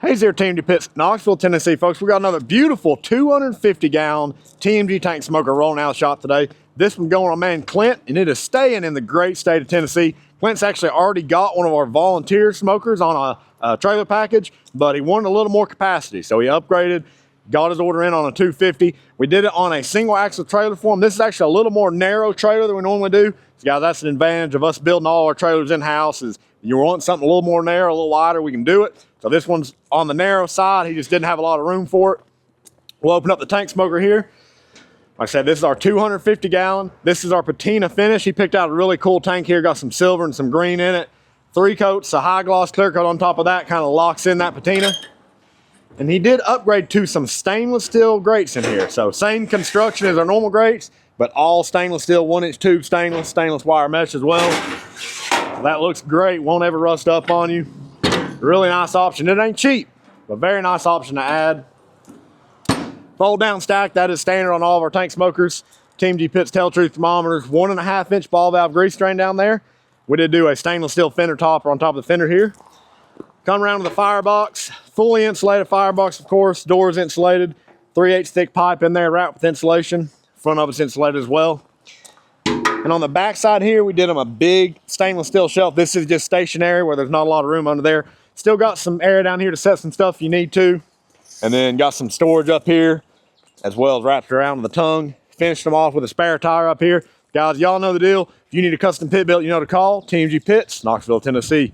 Hey there, TMG Pits, Knoxville, Tennessee, folks. We got another beautiful 250-gallon TMG tank smoker rolling out of the shop today. This one going on man Clint, and it is staying in the great state of Tennessee. Clint's actually already got one of our volunteer smokers on a trailer package, but he wanted a little more capacity, so he upgraded, got his order in on a 250. We did it on a single axle trailer for him. This is actually a little more narrow trailer than we normally do. So guys, that's an advantage of us building all our trailers in-house. Is you want something a little more narrow, a little wider, we can do it. So this one's on the narrow side. He just didn't have a lot of room for it. We'll open up the tank smoker here. Like I said, this is our 250-gallon. This is our patina finish. He picked out a really cool tank here. Got some silver and some green in it. 3 coats, a high gloss clear coat on top of that, kind of locks in that patina. And he did upgrade to some stainless steel grates in here. So same construction as our normal grates, but all stainless steel, 1-inch tube stainless wire mesh as well. That looks great, won't ever rust up on you. Really nice option. It ain't cheap, but very nice option to add. Fold down stack, that is standard on all of our tank smokers. TMG Pits Tell Truth thermometers, 1.5-inch ball valve grease drain down there. We did do a stainless steel fender topper on top of the fender here. Come around to the firebox, fully insulated firebox, of course, doors insulated, 3/8 thick pipe in there wrapped with insulation. Front of it's insulated as well. And on the back side here, we did them a big stainless steel shelf. This is just stationary where there's not a lot of room under there. Still got some area down here to set some stuff if you need to. And then got some storage up here as well as wrapped around the tongue. Finished them off with a spare tire up here. Guys, y'all know the deal. If you need a custom pit built, you know to call TMG Pits, Knoxville, Tennessee.